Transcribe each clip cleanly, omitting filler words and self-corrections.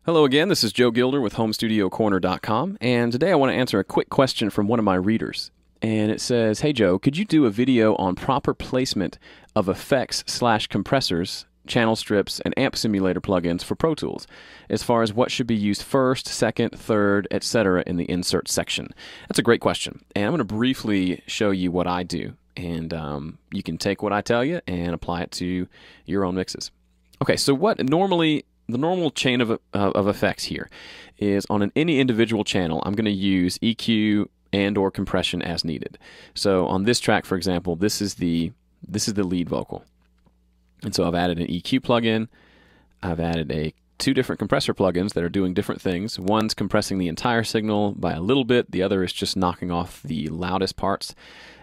Hello again, this is Joe Gilder with HomeStudioCorner.com, and today I want to answer a quick question from one of my readers. And it says, "Hey Joe, could you do a video on proper placement of effects/compressors, channel strips, and amp simulator plugins for Pro Tools, as far as what should be used first, second, third, etc. in the insert section?" That's a great question, and I'm going to briefly show you what I do, and you can take what I tell you and apply it to your own mixes. Okay, so the normal chain of effects here is on any individual channel, I'm going to use EQ and or compression as needed. So on this track, for example, this is the lead vocal. And so I've added an EQ plugin. I've added two different compressor plugins that are doing different things. One's compressing the entire signal by a little bit. The other is just knocking off the loudest parts.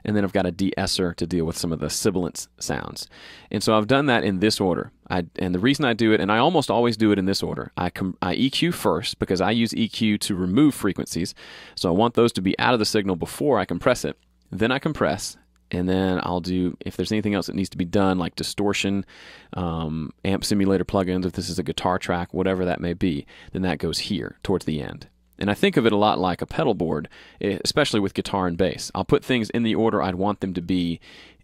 And then I've got a de-esser to deal with some of the sibilance sounds. And so I've done that in this order. And the reason I do it, and I almost always do it in this order, I EQ first because I use EQ to remove frequencies. So I want those to be out of the signal before I compress it. Then I compress, and then I'll do, if there's anything else that needs to be done, like distortion, amp simulator plugins, if this is a guitar track, whatever that may be, then that goes here towards the end. And I think of it a lot like a pedal board, especially with guitar and bass. I'll put things in the order I'd want them to be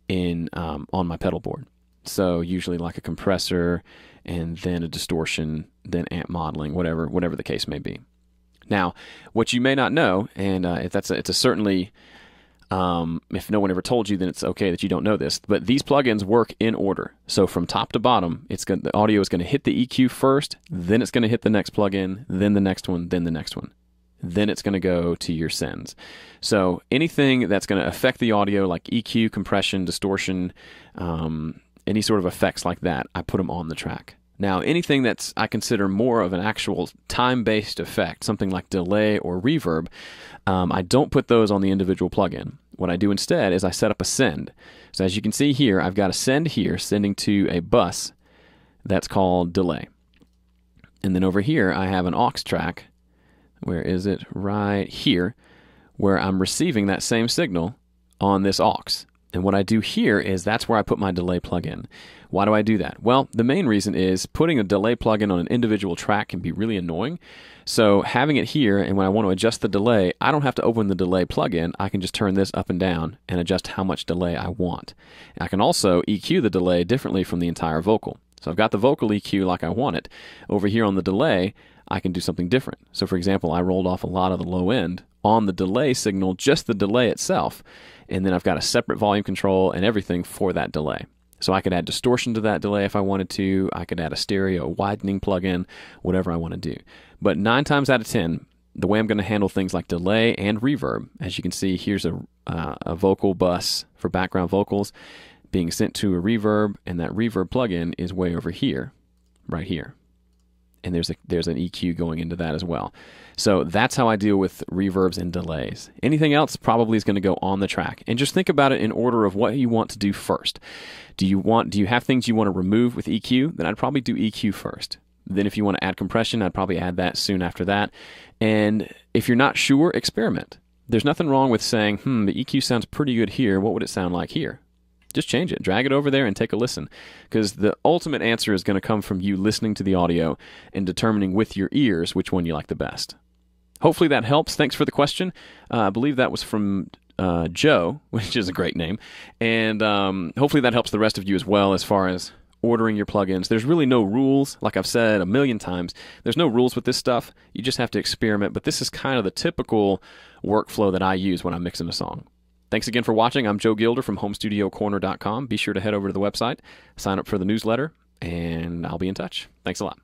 in on my pedal board. So usually like a compressor, and then a distortion, then amp modeling, whatever the case may be. Now, what you may not know, and it's a certainly, if no one ever told you, then it's okay that you don't know this, but these plugins work in order. So from top to bottom, the audio is going to hit the EQ first, then it's going to hit the next plugin, then the next one, then the next one. Then it's going to go to your sends. So anything that's going to affect the audio, like EQ, compression, distortion, any sort of effects like that, I put them on the track. Now, anything that's I consider more of an actual time-based effect, something like delay or reverb, I don't put those on the individual plugin. What I do instead is I set up a send. So as you can see here, I've got a send here, sending to a bus that's called delay. And then over here, I have an aux track. Where is it? Right here, where I'm receiving that same signal on this aux. And what I do here is that's where I put my delay plugin. Why do I do that? Well, the main reason is putting a delay plugin on an individual track can be really annoying. So having it here, and when I want to adjust the delay, I don't have to open the delay plugin. I can just turn this up and down and adjust how much delay I want. I can also EQ the delay differently from the entire vocal. So I've got the vocal EQ like I want it. Over here on the delay, I can do something different. So for example, I rolled off a lot of the low end on the delay signal, just the delay itself, and then I've got a separate volume control and everything for that delay. So I could add distortion to that delay if I wanted to. I could add a stereo widening plugin, whatever I want to do. But 9 times out of 10, the way I'm going to handle things like delay and reverb, as you can see, here's a vocal bus for background vocals being sent to a reverb, and that reverb plugin is way over here, right here. And there's an EQ going into that as well. So that's how I deal with reverbs and delays. Anything else probably is going to go on the track. And just think about it in order of what you want to do first. Do you have things you want to remove with EQ? Then I'd probably do EQ first. Then if you want to add compression, I'd probably add that soon after that. And if you're not sure, experiment. There's nothing wrong with saying, the EQ sounds pretty good here. What would it sound like here? Just change it. Drag it over there and take a listen. Because the ultimate answer is going to come from you listening to the audio and determining with your ears which one you like the best. Hopefully that helps. Thanks for the question. I believe that was from Joe, which is a great name. And hopefully that helps the rest of you as well as far as ordering your plugins. There's really no rules. Like I've said a million times, there's no rules with this stuff. You just have to experiment. But this is kind of the typical workflow that I use when I'm mixing a song. Thanks again for watching. I'm Joe Gilder from HomeStudioCorner.com. Be sure to head over to the website, sign up for the newsletter, and I'll be in touch. Thanks a lot.